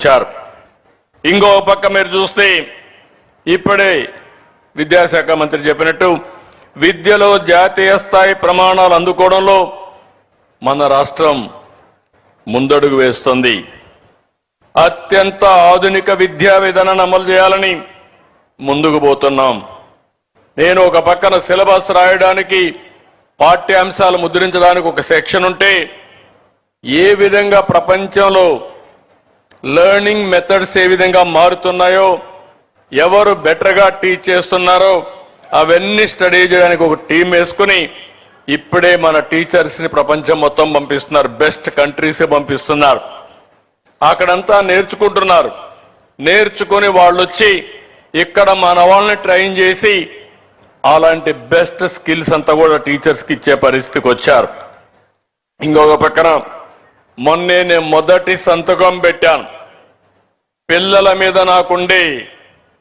ఇచ్చారు. ఇంకో పక్క మీరు చూస్తే ఇప్పుడే విద్యాశాఖ మంత్రి చెప్పినట్టు విద్యలో జాతీయ స్థాయి ప్రమాణాలు అందుకోవడంలో మన రాష్ట్రం ముందడుగు వేస్తుంది. అత్యంత ఆధునిక విద్యా విధానాన్ని అమలు చేయాలని ముందుకు పోతున్నాం. నేను ఒక పక్కన సిలబస్ రాయడానికి పాఠ్యాంశాలు ముద్రించడానికి ఒక సెక్షన్ ఉంటే ఏ విధంగా ప్రపంచంలో లెర్నింగ్ మెథడ్స్ ఏ విధంగా మారుతున్నాయో, ఎవరు బెటర్గా టీచ్ చేస్తున్నారో అవన్నీ స్టడీ చేయడానికి ఒక టీం వేసుకుని ఇప్పుడే మన టీచర్స్ని ప్రపంచం మొత్తం పంపిస్తున్నారు. బెస్ట్ కంట్రీసే పంపిస్తున్నారు. అక్కడంతా నేర్చుకుంటున్నారు. నేర్చుకుని వాళ్ళు వచ్చి ఇక్కడ మన వాళ్ళని ట్రైన్ చేసి అలాంటి బెస్ట్ స్కిల్స్ అంతా కూడా టీచర్స్కి ఇచ్చే పరిస్థితికి వచ్చారు. ఇంకొక పక్కన మొన్నే నేను మొదటి సంతకం పెట్టాను. పిల్లల మీద నాకుండే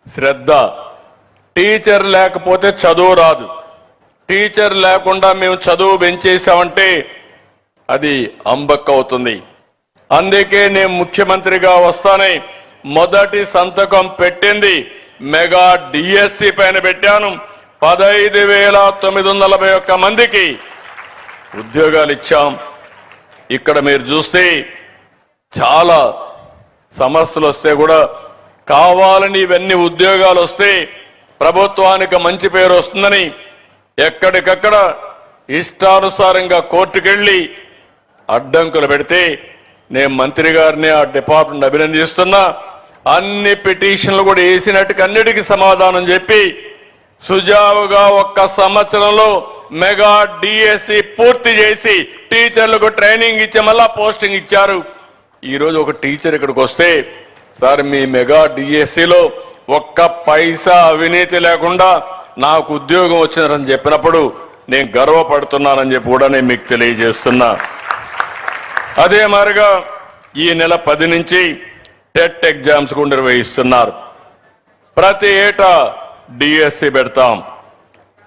శ్రద్ధ, టీచర్ లేకపోతే చదువు రాదు. టీచర్ లేకుండా మేము చదువు పెంచేసామంటే అది అంబక్క అవుతుంది. అందుకే నేను ముఖ్యమంత్రిగా వస్తానే మొదటి సంతకం పెట్టింది మెగా డిఎస్సి పైన పెట్టాను. 15,941 మందికి ఉద్యోగాలు ఇచ్చాం. ఇక్కడ మీరు చూస్తే చాలా సమస్యలు వస్తే కూడా కావాలని ఇవన్నీ ఉద్యోగాలు వస్తే ప్రభుత్వానికి మంచి పేరు వస్తుందని ఎక్కడికక్కడ ఇష్టానుసారంగా కోర్టుకెళ్ళి అడ్డంకులు పెడితే నేను మంత్రి గారిని ఆ డిపార్ట్మెంట్ అభినందిస్తున్నా. అన్ని పిటిషన్లు కూడా వేసినట్టుగా అన్నిటికీ సమాధానం చెప్పి సుజావుగా 1 సంవత్సరంలో మెగా డిఎస్సి పూర్తి చేసి టీచర్లకు ట్రైనింగ్ ఇచ్చి మళ్ళా పోస్టింగ్ ఇచ్చారు. ఈరోజు ఒక టీచర్ ఇక్కడికి వస్తే సార్ మీ మెగా డిఎస్సిలో 1 పైసా అవినీతి లేకుండా నాకు ఉద్యోగం వచ్చిందని చెప్పినప్పుడు నేను గర్వపడుతున్నానని చెప్పి కూడా నేను మీకు తెలియజేస్తున్నా. అదే మాదిరిగా ఈ నెల 10 నుంచి టెట్ ఎగ్జామ్స్ కూడా నిర్వహిస్తున్నారు. ప్రతి ఏటా డిఎస్సి పెడతాం.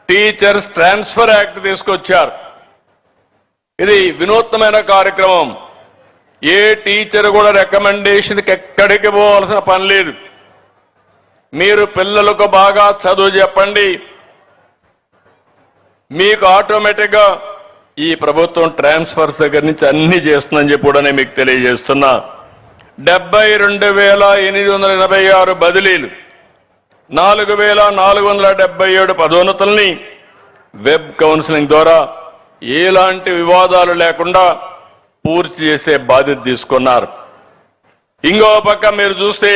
టీచర్స్ ట్రాన్స్ఫర్ యాక్ట్ తీసుకొచ్చారు. ఇది వినూత్నమైన కార్యక్రమం. ఏ టీచర్ కూడా రికమెండేషన్కి ఎక్కడికి పోవాల్సిన పని లేదు. మీరు పిల్లలకు బాగా చదువు చెప్పండి, మీకు ఆటోమేటిక్గా ఈ ప్రభుత్వం ట్రాన్స్ఫర్స్ దగ్గర నుంచి అన్ని చేస్తుందని చెప్పి కూడా నేను మీకు తెలియజేస్తున్నా. 72,886 బదిలీలు, 4,477 పదోన్నతుల్ని వెబ్ కౌన్సిలింగ్ ద్వారా ఎలాంటి వివాదాలు లేకుండా పూర్తి చేసే బాధ్యత తీసుకున్నారు. ఇంకో పక్క మీరు చూస్తే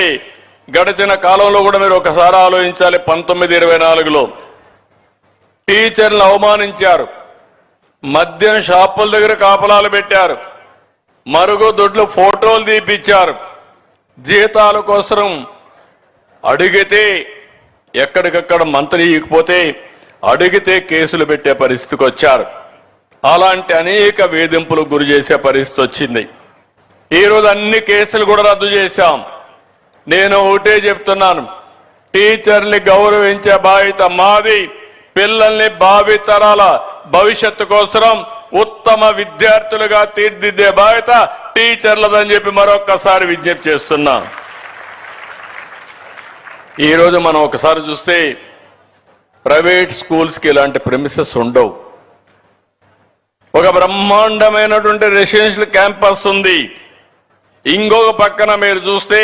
గడిచిన కాలంలో కూడా మీరు ఒకసారి ఆలోచించాలి. 1924లో టీచర్లను అవమానించారు, మద్యం షాపుల దగ్గర కాపలాలు పెట్టారు, మరుగుదొడ్లు ఫోటోలు తీపిచ్చారు, జీతాల కోసం అడిగితే ఎక్కడికక్కడ మంత్రి ఇకపోతే అడిగితే కేసులు పెట్టే పరిస్థితికి వచ్చారు. అలాంటి అనేక వేధింపులకు గురి చేసే పరిస్థితి వచ్చింది. ఈరోజు అన్ని కేసులు కూడా రద్దు చేశాం. నేను ఒకటే చెప్తున్నాను, టీచర్ని గౌరవించే బాధ్యత మాది. పిల్లల్ని భావితరాల భవిష్యత్తు కోసం ఉత్తమ విద్యార్థులుగా తీర్చిదిద్దే బాధ్యత టీచర్లదని చెప్పి మరొక్కసారి విజ్ఞప్తి చేస్తున్నా. ఈరోజు మనం ఒకసారి చూస్తే ప్రైవేట్ స్కూల్స్కి ఇలాంటి ప్రెమిసెస్ ఉండవు. ఒక బ్రహ్మాండమైనటువంటి రెసిడెన్షియల్ క్యాంపస్ ఉంది. ఇంకొక పక్కన మీరు చూస్తే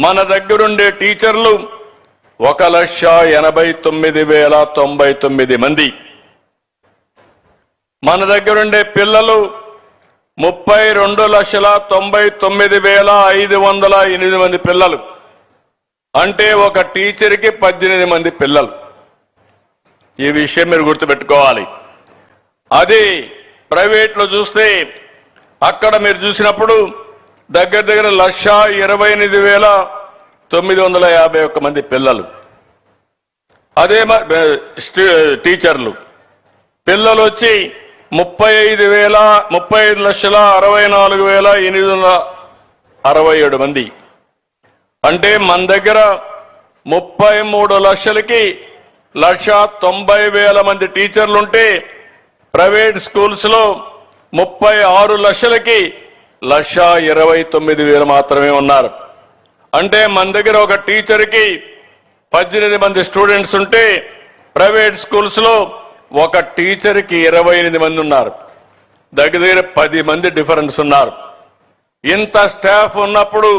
మన దగ్గరుండే టీచర్లు 1,89,099 మంది. మన దగ్గరుండే పిల్లలు 32,99,508 మంది పిల్లలు. అంటే ఒక టీచర్కి 18 మంది పిల్లలు. ఈ విషయం మీరు గుర్తుపెట్టుకోవాలి. అది ప్రైవేట్లో చూస్తే అక్కడ మీరు చూసినప్పుడు దగ్గర దగ్గర 1,28,951 మంది పిల్లలు. అదే టీచర్లు పిల్లలు వచ్చి 35,64,867 మంది. అంటే మన దగ్గర 33 లక్షలకి 1,90,000 మంది టీచర్లుంటే ప్రైవేట్ స్కూల్స్ లో 36 లక్షలకి 1,29,000 మాత్రమే ఉన్నారు. అంటే మన దగ్గర ఒక టీచర్కి 18 మంది స్టూడెంట్స్ ఉంటే ప్రైవేట్ స్కూల్స్ లో ఒక టీచర్కి 28 మంది ఉన్నారు. దగ్గర 10 మంది డిఫరెన్స్ ఉన్నారు. ఇంత స్టాఫ్ ఉన్నప్పుడు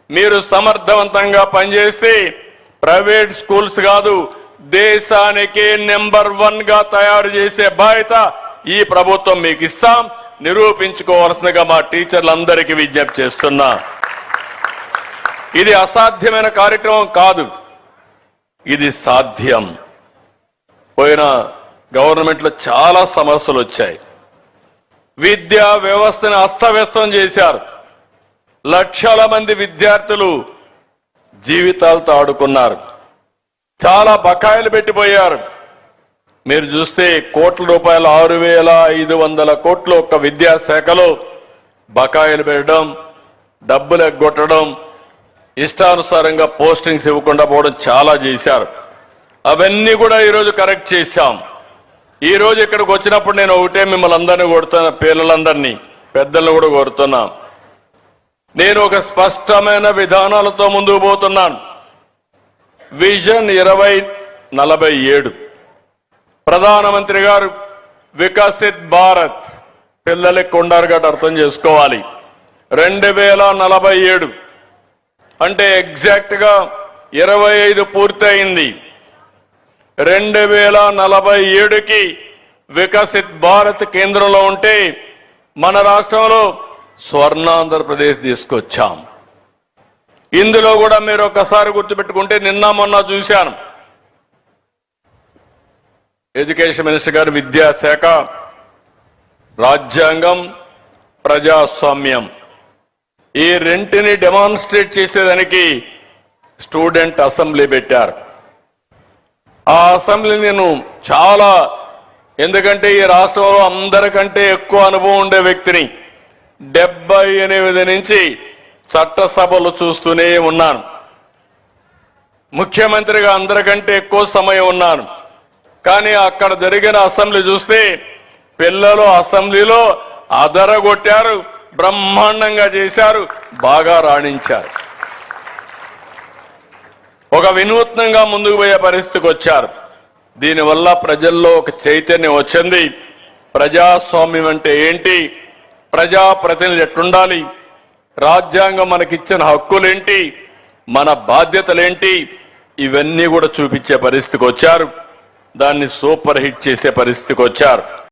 మీరు సమర్థవంతంగా పనిచేస్తే ప్రైవేట్ స్కూల్స్ కాదు దేశానికి నెంబర్ 1 గా తయారు చేసే బాధ్యత ఈ ప్రభుత్వం మీకు ఇస్తాం. నిరూపించుకోవాల్సిందిగా మా టీచర్లందరికీ విజ్ఞప్తి చేస్తున్నా. ఇది అసాధ్యమైన కార్యక్రమం కాదు, ఇది సాధ్యం. పోయిన గవర్నమెంట్ లో చాలా సమస్యలు వచ్చాయి. విద్యా వ్యవస్థను అస్తవ్యస్తం చేశారు. లక్షల మంది విద్యార్థులు జీవితాలతో ఆడుకున్నారు. చాలా బకాయిలు పెట్టిపోయారు. మీరు చూస్తే కోట్ల రూపాయలు 6,500 కోట్లు ఒక్క విద్యాశాఖలో బకాయిలు పెట్టడం, డబ్బులు ఎగ్గొట్టడం, ఇష్టానుసారంగా పోస్టింగ్స్ ఇవ్వకుండా పోవడం చాలా చేశారు. అవన్నీ కూడా ఈరోజు కరెక్ట్ చేశాం. ఈ రోజు ఇక్కడికి వచ్చినప్పుడు నేను ఒకటే మిమ్మల్ని అందరినీ కోరుతున్నా, పిల్లలందరినీ పెద్దలను కూడా కోరుతున్నా. నేను ఒక స్పష్టమైన విధానాలతో ముందుకు పోతున్నాను. విజన్ 2047 ప్రధానమంత్రి గారు వికసిత్ భారత్, పిల్లలకి కొండారుగట్టు అర్థం చేసుకోవాలి. 2047 అంటే ఎగ్జాక్ట్ గా 25 పూర్తయింది. 2047కి వికసిత్ భారత్ కేంద్రంలో ఉంటే మన రాష్ట్రంలో స్వర్ణాంధ్రప్రదేశ్ తీసుకొచ్చాం. ఇందులో కూడా మీరు ఒకసారి గుర్తుపెట్టుకుంటే నిన్న మొన్న చూశాను, ఎడ్యుకేషన్ మినిస్టర్ గారు విద్యాశాఖ, రాజ్యాంగం, ప్రజాస్వామ్యం ఈ రెంటిని డెమాన్స్ట్రేట్ చేసేదానికి స్టూడెంట్ అసెంబ్లీ పెట్టారు. ఆ అసెంబ్లీ నేను చాలా, ఎందుకంటే ఈ రాష్ట్రంలో అందరికంటే ఎక్కువ అనుభవం ఉండే వ్యక్తిని, 78 నుంచి చట్టసభలు చూస్తూనే ఉన్నాను. ముఖ్యమంత్రిగా అందరికంటే ఎక్కువ సమయం ఉన్నాను. కానీ అక్కడ జరిగిన అసెంబ్లీ చూస్తే పిల్లలు అసెంబ్లీలో అదరగొట్టారు, బ్రహ్మాండంగా చేశారు, బాగా రాణించారు. ఒక వినూత్నంగా ముందుకు పోయే పరిస్థితికి వచ్చారు. దీనివల్ల ప్రజల్లో ఒక చైతన్యం వచ్చింది. ప్రజాస్వామ్యం అంటే ఏంటి, ప్రజాప్రతినిధులు ఎట్లుండాలి, రాజ్యాంగం మనకిచ్చిన హక్కులేంటి, మన బాధ్యతలేంటి, ఇవన్నీ కూడా చూపించే పరిస్థితికి వచ్చారు. దాన్ని సూపర్ హిట్ చేసే పరిస్థితికి వచ్చారు.